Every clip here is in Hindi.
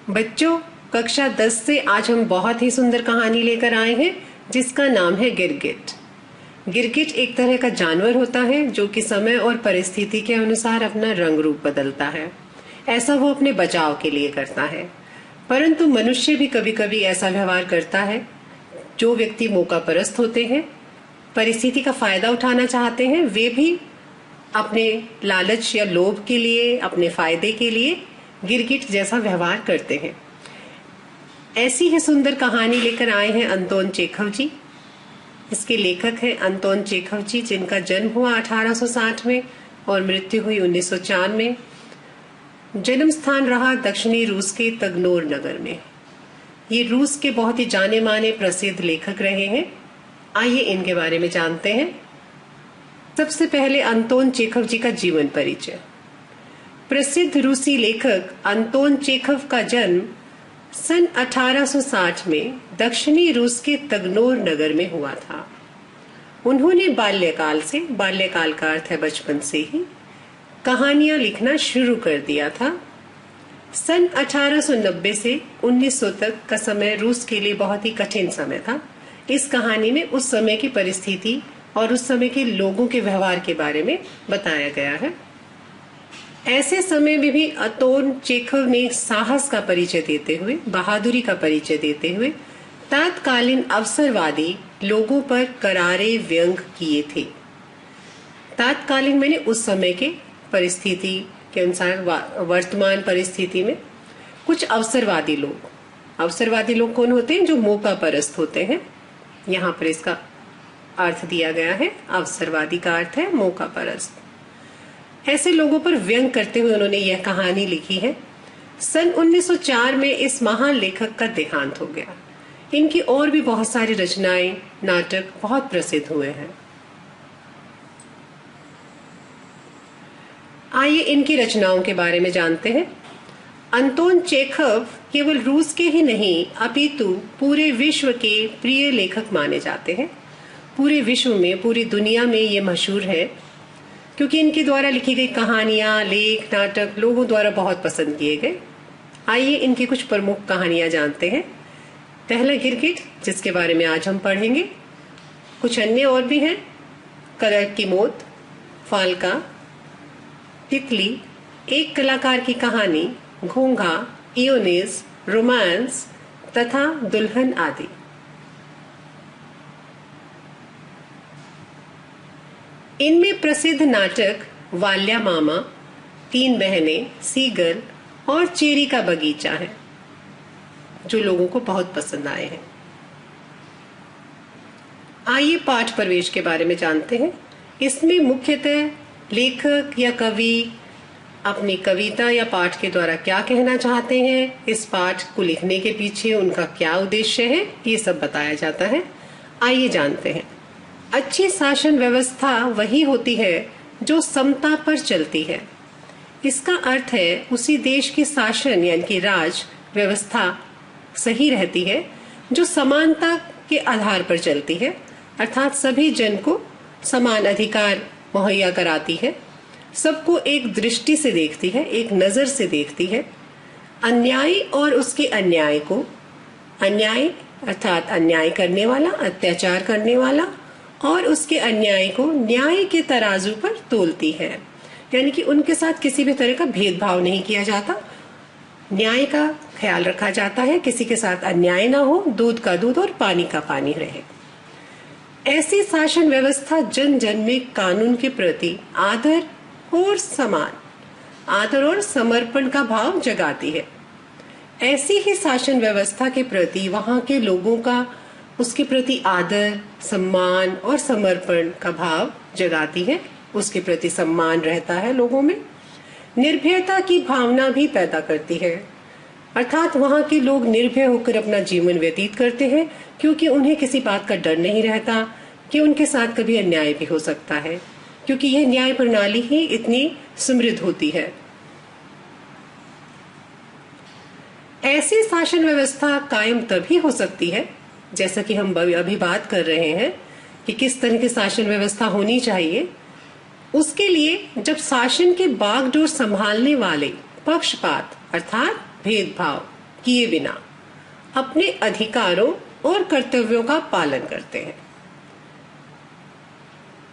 बच्चों, कक्षा 10 से आज हम बहुत ही सुंदर कहानी लेकर आए हैं जिसका नाम है गिरगिट। गिरगिट एक तरह का जानवर होता है जो कि समय और परिस्थिति के अनुसार अपना रंग रूप बदलता है। ऐसा वो अपने बचाव के लिए करता है, परंतु मनुष्य भी कभी कभी ऐसा व्यवहार करता है। जो व्यक्ति मौकापरस्त होते हैं, परिस्थिति का फायदा उठाना चाहते हैं, वे भी अपने लालच या लोभ के लिए, अपने फायदे के लिए गिरगिट जैसा व्यवहार करते हैं। ऐसी ही सुंदर कहानी लेकर आए हैं अंतोन चेखव जी। इसके लेखक हैं अंतोन चेखव जी, जिनका जन्म हुआ 1860 में और मृत्यु हुई 1904 में। जन्म स्थान रहा दक्षिणी रूस के तगनोर नगर में। ये रूस के बहुत ही जाने माने प्रसिद्ध लेखक रहे हैं। आइए इनके बारे में जानते हैं। सबसे पहले अंतोन चेखव जी का जीवन परिचय। प्रसिद्ध रूसी लेखक अंतोन चेखव का जन्म सन 1860 में दक्षिणी रूस के तगनोर नगर में हुआ था। उन्होंने बाल्यकाल का अर्थ है बचपन से ही, कहानियां लिखना शुरू कर दिया था। सन 1890 से 1900 तक का समय रूस के लिए बहुत ही कठिन समय था। इस कहानी में उस समय की परिस्थिति और उस समय के लोगों के व्यवहार के बारे में बताया गया है। ऐसे समय में भी अंतोन चेखव ने साहस का परिचय देते हुए, बहादुरी का परिचय देते हुए तत्कालीन अवसरवादी लोगों पर करारे व्यंग किए थे। तत्कालीन मैंने उस समय के परिस्थिति के अनुसार वर्तमान परिस्थिति में कुछ अवसरवादी लोग कौन होते हैं? जो मौकापरस्त होते हैं। यहाँ पर इसका अर्थ दिया गया है, अवसरवादी का अर्थ है मौकापरस्त। ऐसे लोगों पर व्यंग करते हुए उन्होंने यह कहानी लिखी है। सन 1904 में इस महान लेखक का देहांत हो गया। इनकी और भी बहुत सारी रचनाएं, नाटक बहुत प्रसिद्ध हुए हैं। आइए इनकी रचनाओं के बारे में जानते हैं। अंतोन चेखव केवल रूस के ही नहीं अपितु पूरे विश्व के प्रिय लेखक माने जाते हैं। पूरे विश्व में, पूरी दुनिया में ये मशहूर है क्योंकि इनके द्वारा लिखी गई कहानियां, लेख, नाटक लोगों द्वारा बहुत पसंद किए गए। आइए इनकी कुछ प्रमुख कहानियां जानते हैं। पहला गिरगिट, जिसके बारे में आज हम पढ़ेंगे। कुछ अन्य और भी हैं, कलर की मौत, फाल्का, तितली, एक कलाकार की कहानी, घोंघा, इयोनिस, रोमांस तथा दुल्हन आदि। इनमें प्रसिद्ध नाटक वाल्या मामा, तीन बहनें, सीगल और चेरी का बगीचा है, जो लोगों को बहुत पसंद आए हैं। आइए पाठ प्रवेश के बारे में जानते हैं। इसमें मुख्यतः लेखक या कवि अपनी कविता या पाठ के द्वारा क्या कहना चाहते हैं, इस पाठ को लिखने के पीछे उनका क्या उद्देश्य है, ये सब बताया जाता है। आइए जानते हैं। अच्छी शासन व्यवस्था वही होती है जो समता पर चलती है। इसका अर्थ है उसी देश की शासन यानी कि राज व्यवस्था सही रहती है जो समानता के आधार पर चलती है, अर्थात सभी जन को समान अधिकार मुहैया कराती है, सबको एक दृष्टि से देखती है, एक नजर से देखती है। अन्यायी और उसके अन्याय को, अन्याय अर्थात अन्याय करने वाला, अत्याचार करने वाला, और उसके अन्याय को न्याय के तराजू पर तोलती है। यानी कि उनके साथ किसी भी तरह का भेदभाव नहीं किया जाता, न्याय का ख्याल रखा जाता है, किसी के साथ अन्याय ना हो, दूध का दूध और पानी का पानी रहे। ऐसी शासन व्यवस्था जन जन में कानून के प्रति आदर और समर्पण का भाव जगाती है। ऐसी ही शासन व्यवस्था के प्रति वहां के लोगों का उसके प्रति आदर, सम्मान और समर्पण का भाव जगाती है। उसके प्रति सम्मान रहता है लोगों में। निर्भयता की भावना भी पैदा करती है, अर्थात वहां के लोग निर्भय होकर अपना जीवन व्यतीत करते हैं क्योंकि उन्हें किसी बात का डर नहीं रहता कि उनके साथ कभी अन्याय भी हो सकता है, क्योंकि यह न्याय प्रणाली ही इतनी समृद्ध होती है। ऐसी शासन व्यवस्था कायम तभी हो सकती है, जैसा कि हम अभी बात कर रहे हैं कि किस तरह की शासन व्यवस्था होनी चाहिए, उसके लिए जब शासन के बागडोर संभालने वाले पक्षपात अर्थात भेदभाव किए बिना अपने अधिकारों और कर्तव्यों का पालन करते हैं।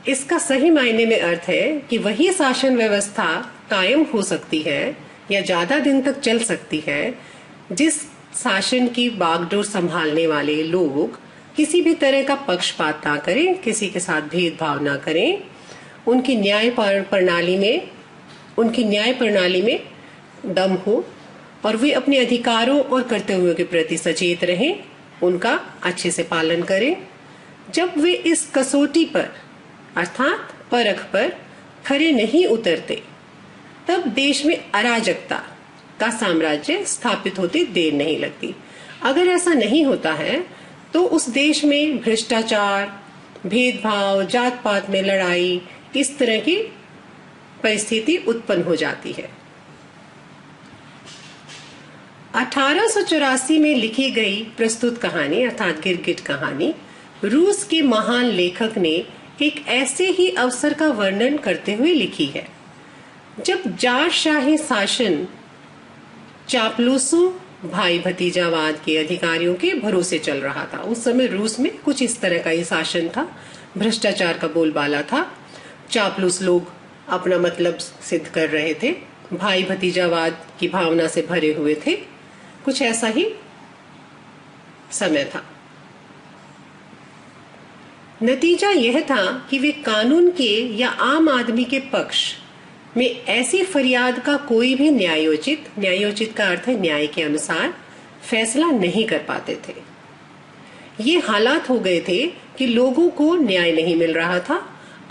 इसका सही मायने में अर्थ है कि वही शासन व्यवस्था कायम हो सकती है या ज्यादा दिन तक चल सकती है जिस शासन की बागडोर संभालने वाले लोग किसी भी तरह का पक्षपात ना करें, किसी के साथ भेदभाव ना करें, उनकी न्याय प्रणाली में दम हो और वे अपने अधिकारों और कर्तव्यों के प्रति सचेत रहें, उनका अच्छे से पालन करें। जब वे इस कसौटी पर अर्थात परख पर खरे नहीं उतरते, तब देश में अराजकता का साम्राज्य स्थापित होते देर नहीं लगती। अगर ऐसा नहीं होता है तो उस देश में भ्रष्टाचार, भेदभाव, जात पात में लड़ाई, इस तरह की परिस्थिति उत्पन्न हो जाती है। 1884 में लिखी गई प्रस्तुत कहानी अर्थात गिरगिट कहानी रूस के महान लेखक ने एक ऐसे ही अवसर का वर्णन करते हुए लिखी है जब जारशाही शासन चापलूसों, भाई भतीजावाद के अधिकारियों के भरोसे चल रहा था। उस समय रूस में कुछ इस तरह का ही शासन था, भ्रष्टाचार का बोलबाला था, चापलूस लोग अपना मतलब सिद्ध कर रहे थे, भाई भतीजावाद की भावना से भरे हुए थे। कुछ ऐसा ही समय था। नतीजा यह था कि वे कानून के या आम आदमी के पक्ष में ऐसी फरियाद का कोई भी न्यायोचित का अर्थ है न्याय के अनुसार, फैसला नहीं कर पाते थे। ये हालात हो गए थे कि लोगों को न्याय नहीं मिल रहा था।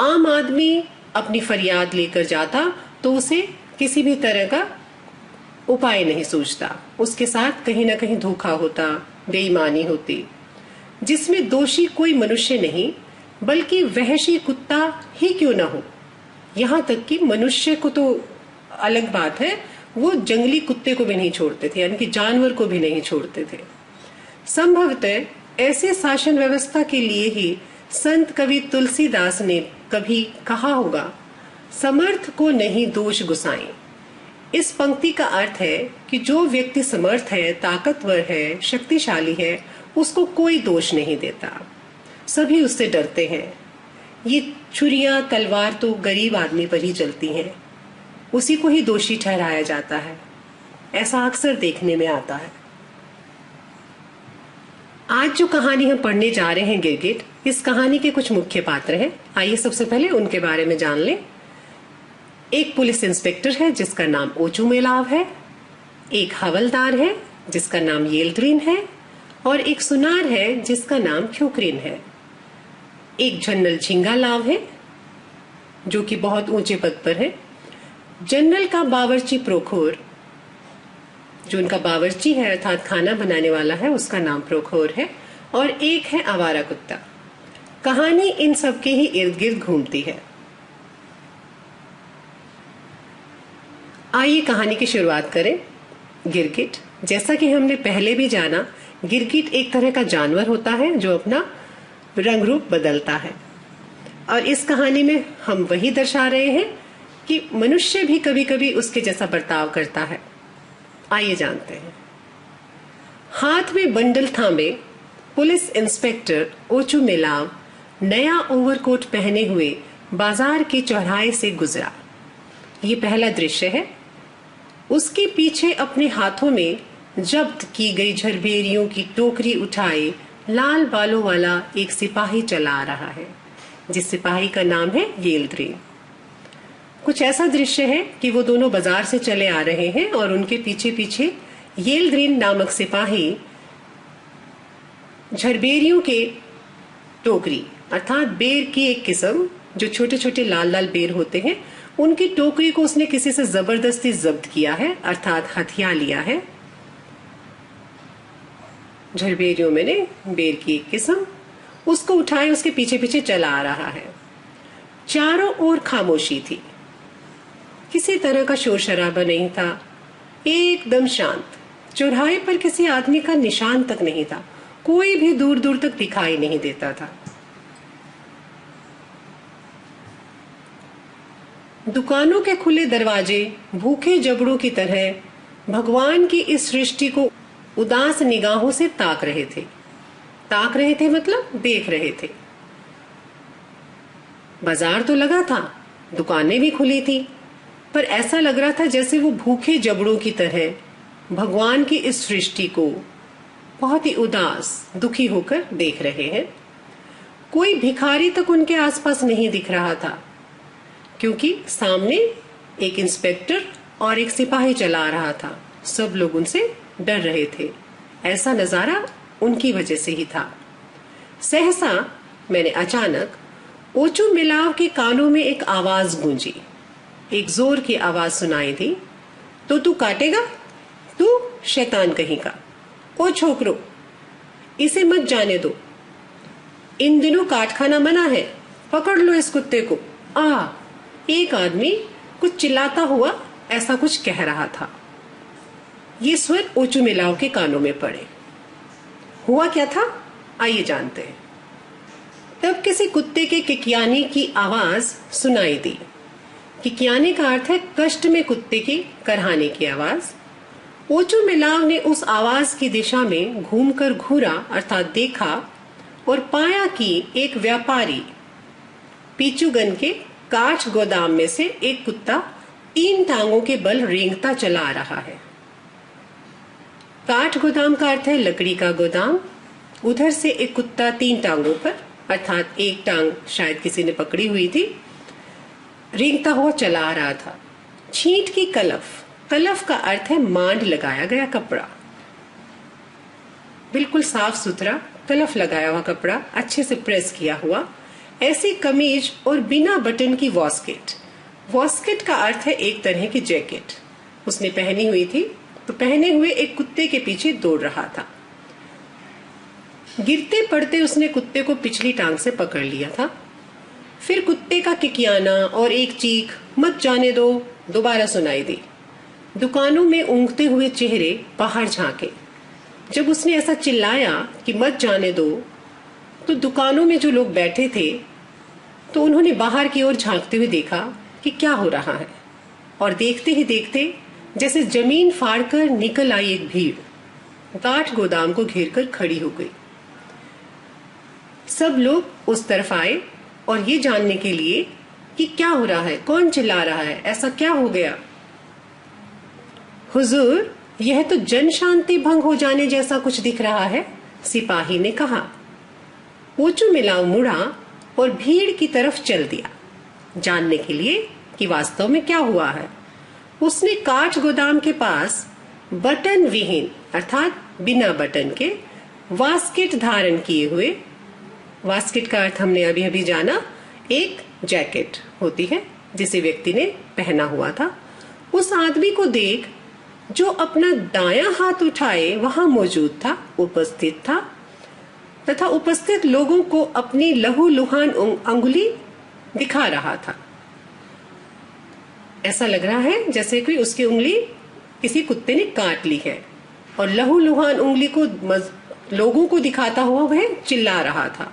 आम आदमी अपनी फरियाद लेकर जाता तो उसे किसी भी तरह का उपाय नहीं सूझता, उसके साथ कहीं ना कहीं धोखा होता, बेईमानी होती, जिसमें दोषी कोई मनुष्य नहीं बल्कि वहशी कुत्ता ही क्यों ना हो। यहाँ तक कि मनुष्य को तो अलग बात है, वो जंगली कुत्ते को भी नहीं छोड़ते थे, यानी कि जानवर को भी नहीं छोड़ते थे। संभवतः ऐसे शासन व्यवस्था के लिए ही संत कवि तुलसीदास ने कभी कहा होगा, समर्थ को नहीं दोष गुसाएं। इस पंक्ति का अर्थ है कि जो व्यक्ति समर्थ है, ताकतवर है, शक्तिशाली है, उसको कोई दोष नहीं देता, सभी उससे डरते हैं। ये छुरियां तलवार तो गरीब आदमी पर ही चलती हैं, उसी को ही दोषी ठहराया जाता है। ऐसा अक्सर देखने में आता है। आज जो कहानी हम पढ़ने जा रहे हैं गिरगिट, इस कहानी के कुछ मुख्य पात्र हैं। आइए सबसे पहले उनके बारे में जान लें। एक पुलिस इंस्पेक्टर है जिसका नाम ओचुमेलाव है, एक हवलदार है जिसका नाम येल्ड्रिन है और एक सुनार है जिसका नाम ख्योक्रिन है। एक जनरल झिंगालाव है जो कि बहुत ऊंचे पद पर है। जनरल का बावर्ची प्रोखोर, जो उनका बावर्ची है अर्थात खाना बनाने वाला है, उसका नाम प्रोखोर है। और एक है आवारा कुत्ता। कहानी इन सबके ही इर्द गिर्द घूमती है। आइए कहानी की शुरुआत करें। गिरगिट, जैसा कि हमने पहले भी जाना, गिरगिट एक तरह का जानवर होता है जो अपना रंग रूप बदलता है। और इस कहानी में हम वही दर्शा रहे हैं कि मनुष्य भी कभी कभी उसके जैसा बर्ताव करता है। आइए जानते हैं। हाथ में बंडल थामे पुलिस इंस्पेक्टर ओचुमेलाव नया ओवरकोट पहने हुए बाजार के चौराहे से गुजरा। ये पहला दृश्य है। उसके पीछे अपने हाथों में जब्त की गई झरबेरियों की टोकरी उठाए लाल बालों वाला एक सिपाही चला आ रहा है, जिस सिपाही का नाम है येल्ड्रिन। कुछ ऐसा दृश्य है कि वो दोनों बाजार से चले आ रहे हैं और उनके पीछे पीछे येल्ड्रिन नामक सिपाही झरबेरियों के टोकरी अर्थात बेर की एक किस्म, जो छोटे छोटे लाल लाल बेर होते हैं, उनकी टोकरी को उसने किसी से जबरदस्ती जब्त किया है अर्थात हथिया लिया है। झरबेरियों में ने बेर की एक किस्म, उसको उठाए उसके पीछे पीछे चला आ रहा है। चारों ओर खामोशी थी, किसी तरह का शोर शराबा नहीं था, एकदम शांत। चौराहे पर किसी आदमी का निशान तक नहीं था, कोई भी दूर दूर तक दिखाई नहीं देता था। दुकानों के खुले दरवाजे भूखे जबड़ों की तरह भगवान की इस सृष्टि को उदास निगाहों से ताक रहे थे। ताक रहे थे मतलब देख रहे थे। बाजार तो लगा था, दुकानें भी खुली थी, पर ऐसा लग रहा था जैसे वो भूखे जबड़ों की तरह भगवान की इस सृष्टि को बहुत ही उदास, दुखी होकर देख रहे हैं। कोई भिखारी तक उनके आसपास नहीं दिख रहा था, क्योंकि सामने एक इंस्पेक्टर और एक सिपाही चला आ रहा था। सब लोग उनसे डर रहे थे। ऐसा नजारा उनकी वजह से ही था। सहसा मैंने अचानक ओचू मिलाव के कानों में एक आवाज गूंजी। एक जोर की आवाज सुनाई दी, तो तू काटेगा? तू शैतान कहीं का। ओ छोकरो, इसे मत जाने दो। इन दिनों काट खाना मना है। पकड़ लो इस कुत्ते को। एक आदमी कुछ चिल्लाता हुआ ऐसा कुछ कह रहा था। ये स्वर ओचू मिलाव के कानों में पड़े। हुआ क्या था, आइए जानते हैं। तब किसी कुत्ते के किकियाने की आवाज सुनाई दी। किकियाने का अर्थ है कष्ट में कुत्ते की करहाने की आवाज। ओचू मिलाव ने उस आवाज की दिशा में घूमकर घूरा, अर्थात देखा, और पाया कि एक व्यापारी पीचूगन के काठ गोदाम में से एक कुत्ता 3 टांगों के बल रेंगता चला आ रहा है। काठ गोदाम का अर्थ है लकड़ी का गोदाम। उधर से एक कुत्ता 3 टांगों पर, अर्थात एक टांग शायद किसी ने पकड़ी हुई थी, रेंगता हुआ चला आ रहा था। छींट की कलफ, कलफ का अर्थ है मांड लगाया गया कपड़ा। बिल्कुल साफ सुथरा कलफ लगाया हुआ कपड़ा, अच्छे से प्रेस किया हुआ, ऐसी कमीज और बिना बटन की वॉस्केट। वॉस्केट का अर्थ है एक तरह की जैकेट उसने पहनी हुई थी, तो पहने हुए एक कुत्ते के पीछे दौड़ रहा था। गिरते पड़ते उसने कुत्ते को पिछली टांग से पकड़ लिया था। फिर कुत्ते का किकियाना और एक चीख, मत जाने दो, दोबारा सुनाई दी। दुकानों में ऊँघते हुए चेहरे बाहर झांके। जब उसने ऐसा चिल्लाया कि मत जाने दो, तो दुकानों में जो लोग बैठे थे तो उन्होंने बाहर की ओर झांकते हुए देखा कि क्या हो रहा है, और देखते ही देखते जैसे जमीन फाड़कर निकल आई एक भीड़ काठ गोदाम को घेरकर खड़ी हो गई। सब लोग उस तरफ आए और ये जानने के लिए कि क्या हो रहा है, कौन चिल्ला रहा है, ऐसा क्या हो गया। हुजूर, यह तो जन शांति भंग हो जाने जैसा कुछ दिख रहा है, सिपाही ने कहा। ओचू मिलाव मुड़ा और भीड़ की तरफ चल दिया, जानने के लिए कि वास्तव में क्या हुआ है। उसने काठ गोदाम के पास बटन विहीन, अर्थात बिना बटन के, वास्केट धारण किए हुए, वास्केट का अर्थ हमने अभी अभी जाना, एक जैकेट होती है जिसे व्यक्ति ने पहना हुआ था, उस आदमी को देख जो अपना दायां हाथ उठाए वहां मौजूद था, उपस्थित था, तथा उपस्थित लोगों को अपनी लहूलुहान अंगुली दिखा रहा था। ऐसा लग रहा है जैसे कोई उसकी उंगली किसी कुत्ते ने काट ली है, और लहूलुहान उंगली को लोगों को दिखाता हुआ वह चिल्ला रहा था।